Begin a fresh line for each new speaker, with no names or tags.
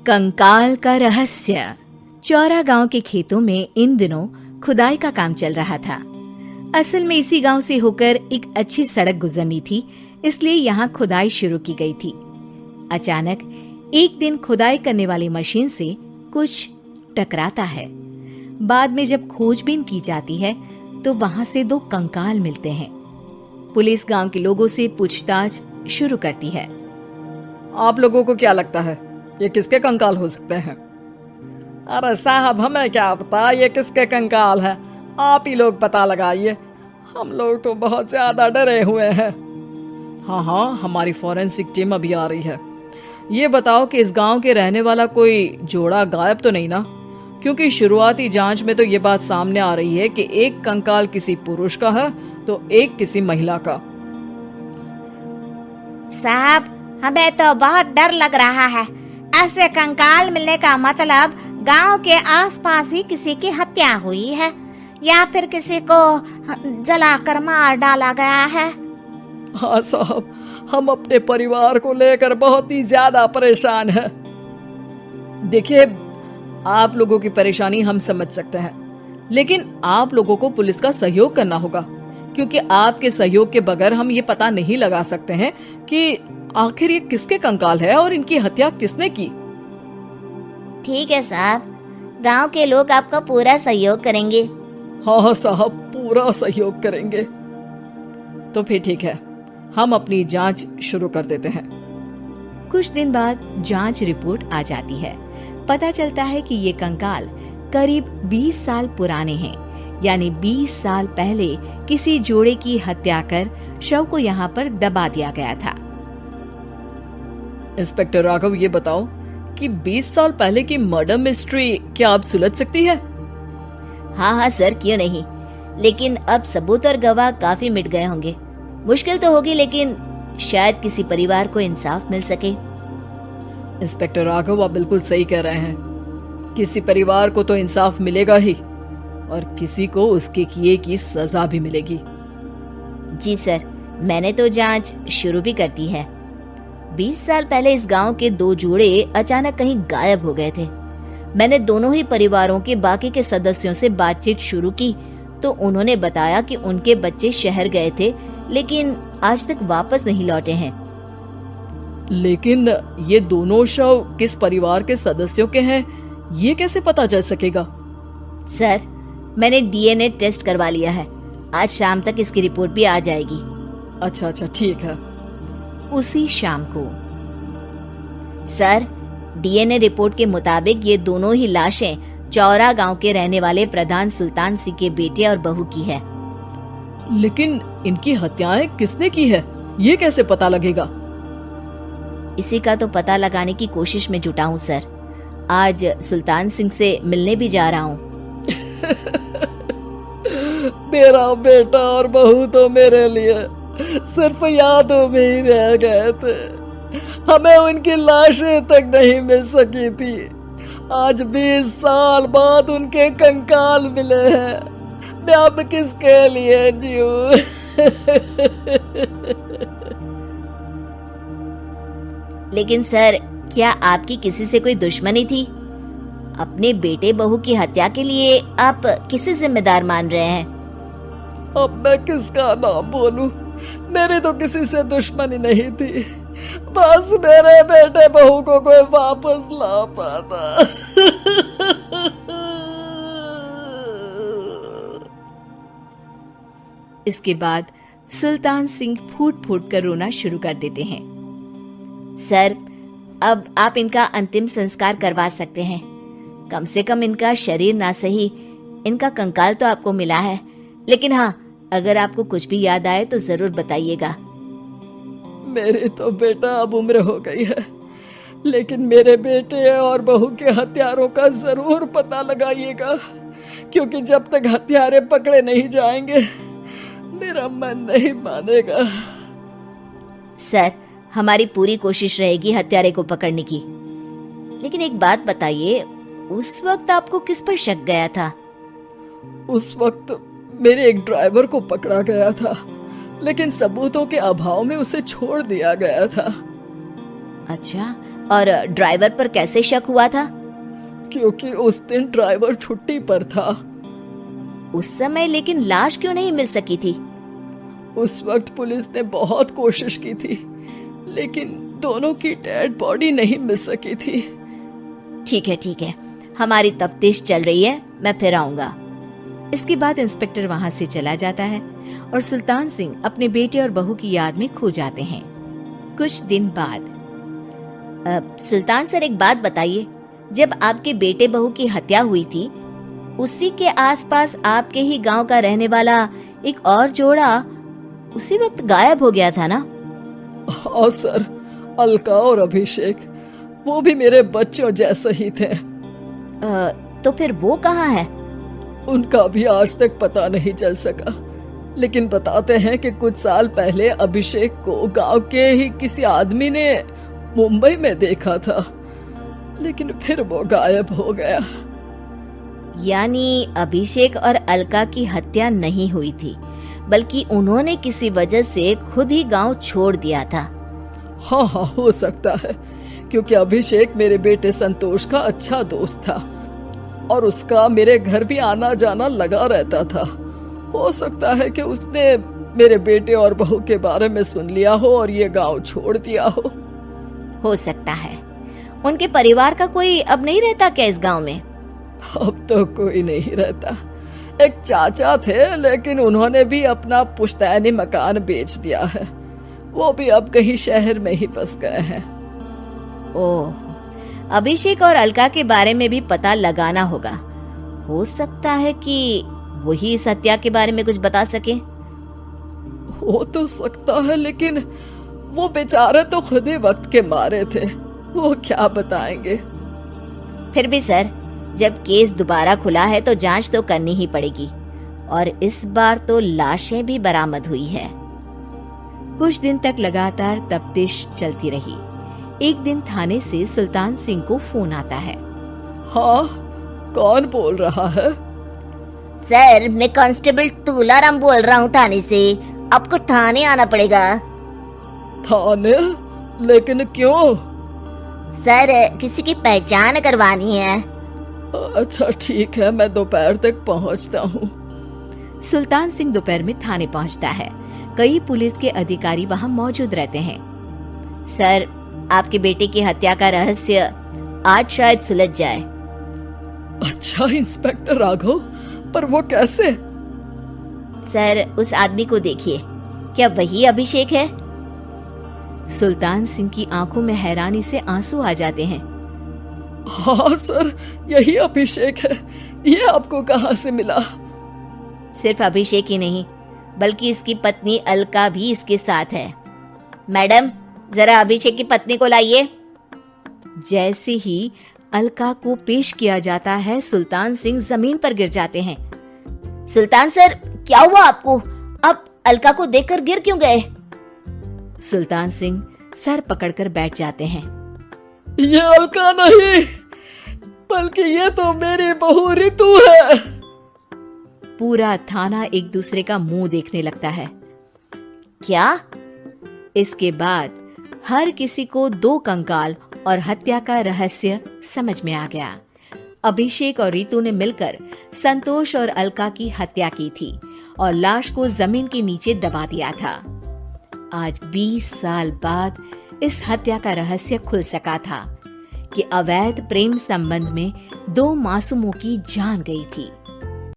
कंकाल का रहस्य। चौरा गांव के खेतों में इन दिनों खुदाई का काम चल रहा था। असल में इसी गांव से होकर एक अच्छी सड़क गुजरनी थी, इसलिए यहाँ खुदाई शुरू की गई थी। अचानक एक दिन खुदाई करने वाली मशीन से कुछ टकराता है। बाद में जब खोजबीन की जाती है तो वहाँ से 2 कंकाल मिलते हैं। पुलिस गांव के लोगों से पूछताछ शुरू करती है।
आप लोगों को क्या लगता है ये किसके कंकाल हो सकते हैं? अरे साहब, हमें क्या पता ये किसके कंकाल है, आप ही लोग पता लगाइए। हम लोग तो बहुत ज्यादा डरे हुए हैं। हाँ, हमारी फॉरेंसिक टीम अभी आ रही है। ये बताओ कि इस गांव के रहने वाला कोई जोड़ा गायब तो नहीं ना? क्योंकि शुरुआती जांच में तो ये बात सामने आ रही है कि एक कंकाल किसी पुरुष का है तो एक किसी महिला का।
साहब, हमें तो बहुत डर लग रहा है। ऐसे कंकाल मिलने का मतलब गांव के आसपास ही किसी की हत्या हुई है या फिर किसी को जलाकर मार डाला गया है।
हाँ साहब, हम अपने परिवार को लेकर बहुत ही ज्यादा परेशान हैं। देखिए, आप लोगों की परेशानी हम समझ सकते हैं, लेकिन आप लोगों को पुलिस का सहयोग करना होगा, क्योंकि आपके सहयोग के बगैर हम ये पता नहीं लगा सकते हैं कि आखिर ये किसके कंकाल है और इनकी हत्या किसने की।
ठीक है साहब, गांव के लोग आपका पूरा सहयोग करेंगे।
हाँ साहब, पूरा सहयोग करेंगे। तो फिर ठीक है, हम अपनी जांच शुरू कर देते हैं।
कुछ दिन बाद जांच रिपोर्ट आ जाती है। पता चलता है कि ये कंकाल करीब 20 साल पुराने हैं, यानी 20 साल पहले किसी जोड़े की हत्या कर शव को यहाँ पर दबा दिया गया था।
इंस्पेक्टर राघव, ये बताओ कि 20 साल पहले की मर्डर मिस्ट्री क्या आप सुलझ सकती है?
हाँ सर, क्यों नहीं, लेकिन अब सबूत और गवाह काफी मिट गए होंगे। मुश्किल तो होगी, लेकिन शायद किसी परिवार को इंसाफ मिल सके।
इंस्पेक्टर राघव, आप बिल्कुल सही कह रहे हैं। किसी परिवार को तो इंसाफ मिलेगा ही और किसी को उसके किए की सजा भी मिलेगी।
जी सर, मैंने तो जांच शुरू भी कर दी है। 20 साल पहले इस गांव के 2 जोड़े अचानक कहीं गायब हो गए थे। मैंने दोनों ही परिवारों के बाकी के सदस्यों से बातचीत शुरू की तो उन्होंने बताया कि उनके बच्चे शहर गए थे, लेकिन आज तक वापस नहीं लौटे हैं।
लेकिन ये दोनों शव किस परिवार के सदस्यों के हैं, ये कैसे पता चल सकेगा?
सर, मैंने डीएनए टेस्ट करवा लिया है। आज शाम तक इसकी रिपोर्ट भी आ जाएगी।
अच्छा, ठीक है।
उसी शाम को
सर, डीएनए रिपोर्ट के मुताबिक ये दोनों ही लाशें चौरा गांव के रहने वाले प्रधान सुल्तान सिंह के बेटे और बहू की है।
लेकिन इनकी हत्याएं किसने की है, ये कैसे पता लगेगा?
इसी का तो पता लगाने की कोशिश में जुटा हूँ सर। आज सुल्तान सिंह से मिलने भी जा रहा हूँ।
मेरा बेटा और बहू तो मेरे लिए सिर्फ यादों में ही रह गए थे। हमें उनकी लाशें तक नहीं मिल सकी थी। आज 20 साल बाद उनके कंकाल मिले हैं। मैं अब किसके लिए जीऊं?
लेकिन सर, क्या आपकी किसी से कोई दुश्मनी थी? अपने बेटे बहू की हत्या के लिए आप किसे जिम्मेदार मान रहे हैं?
अब मैं किसका नाम बोलूं? मेरी तो किसी से दुश्मनी नहीं थी, बस मेरे बेटे बहू को कोई वापस ला पाता।
इसके बाद सुल्तान सिंह फूट फूट कर रोना शुरू कर देते हैं।
सर, अब आप इनका अंतिम संस्कार करवा सकते हैं। कम से कम इनका शरीर ना सही, इनका कंकाल तो आपको मिला है। लेकिन हाँ, अगर आपको कुछ भी याद आए तो जरूर बताइएगा।
मेरी तो बेटा अब उम्र हो गई है, लेकिन मेरे बेटे और बहू के हत्यारों का जरूर पता लगाइएगा, क्योंकि जब तक हत्यारे पकड़े नहीं जाएंगे मेरा मन नहीं मानेगा।
सर, हमारी पूरी कोशिश रहेगी हत्यारे को पकड़ने की। लेकिन एक बात बताइए, उस वक्त आपको किस पर शक गया था?
उस वक्त मेरे एक ड्राइवर को पकड़ा गया था, लेकिन सबूतों के अभाव में उसे छोड़ दिया गया था।
अच्छा, और ड्राइवर पर कैसे शक हुआ था?
क्योंकि उस दिन ड्राइवर छुट्टी पर था।
उस समय लेकिन लाश क्यों नहीं मिल सकी थी?
उस वक्त पुलिस ने बहुत कोशिश की थी, लेकिन दोनों की डेड बॉडी नहीं मिल सकी थी।
ठीक है, हमारी तफ्तीश चल रही है, मैं फिर आऊंगा।
इसके बाद इंस्पेक्टर वहां से चला जाता है और सुल्तान सिंह अपने बेटे और बहू की याद में खो जाते हैं। कुछ दिन बाद
सुल्तान सर, एक बात बताइए, जब आपके बेटे बहू की हत्या हुई थी, उसी के आसपास आपके ही गांव का रहने वाला एक और जोड़ा उसी वक्त गायब हो गया था ना?
हाँ सर, अलका और अभिषेक, वो भी मेरे बच्चों जैसे ही थे।
तो फिर वो कहाँ है?
उनका भी आज तक पता नहीं चल सका, लेकिन बताते हैं कि कुछ साल पहले अभिषेक को गांव के ही किसी आदमी ने मुंबई में देखा था, लेकिन फिर वो गायब हो गया।
यानी अभिषेक और अलका की हत्या नहीं हुई थी, बल्कि उन्होंने किसी वजह से खुद ही गांव छोड़ दिया था।
हाँ, हो सकता है, क्योंकि अभिषेक मेरे बेटे संतोष का अच्छा दोस्त था और उसका मेरे घर भी आना जाना लगा रहता था। हो सकता है कि उसने मेरे बेटे और बहू के बारे में सुन लिया हो और ये गांव छोड़ दिया हो
सकता है। उनके परिवार का कोई अब नहीं रहता क्या इस गांव में?
अब तो कोई नहीं रहता। एक चाचा थे, लेकिन उन्होंने भी अपना पुश्तैनी मकान बेच दिया है। वो भी अब कहीं शहर में ही बस गए हैं।
ओह, अभिषेक और अलका के बारे में भी पता लगाना होगा। हो सकता है कि वही इस हत्या के बारे में कुछ बता सके।
हो तो सकता है, लेकिन वो बेचारे तो खुद ही वक्त के मारे थे, वो क्या बताएंगे।
फिर भी सर, जब केस दोबारा खुला है तो जांच तो करनी ही पड़ेगी, और इस बार तो लाशें भी बरामद हुई है।
कुछ दिन तक लगातार तफ्तीश चलती रही। एक दिन थाने से सुल्तान सिंह को फोन आता है।
हाँ, कौन बोल रहा है?
सर, मैं कांस्टेबल तुलाराम बोल रहा हूँ थाने से। आपको थाने आना पड़ेगा।
थाने? लेकिन क्यों?
सर, किसी की पहचान करवानी है।
अच्छा ठीक है, मैं दोपहर तक पहुंचता हूँ।
सुल्तान सिंह दोपहर में थाने पहुंचता है। कई पुलिस के अधिकारी वहां मौजूद रहते हैं।
सर, आपके बेटे की हत्या का रहस्य आज शायद सुलझ जाए।
अच्छा इंस्पेक्टर राघव, पर वो कैसे?
सर, उस आदमी को देखिए, क्या वही अभिषेक है?
सुल्तान सिंह की आंखों में हैरानी से आंसू आ जाते हैं।
हाँ सर, यही अभिषेक है। ये आपको कहाँ से मिला?
सिर्फ अभिषेक ही नहीं, बल्कि इसकी पत्नी अलका भी इसके साथ है। मैडम, जरा अभिषेक की पत्नी को लाइए।
जैसे ही अलका को पेश किया जाता है, सुल्तान सिंह जमीन पर गिर जाते हैं।
सुल्तान सर, क्या हुआ आपको? आप अलका को देखकर गिर क्यों गए?
सुल्तान सिंह सर पकड़कर बैठ जाते हैं।
ये अलका नहीं, बल्कि ये तो मेरी बहू रितु है।
पूरा थाना एक दूसरे का मुंह देखने लगता है।
क्या?
इसके बाद हर किसी को दो कंकाल और हत्या का रहस्य समझ में आ गया। अभिषेक और रितु ने मिलकर संतोष और अलका की हत्या की थी और लाश को जमीन के नीचे दबा दिया था। आज 20 साल बाद इस हत्या का रहस्य खुल सका था कि अवैध प्रेम संबंध में 2 मासूमों की जान गई थी।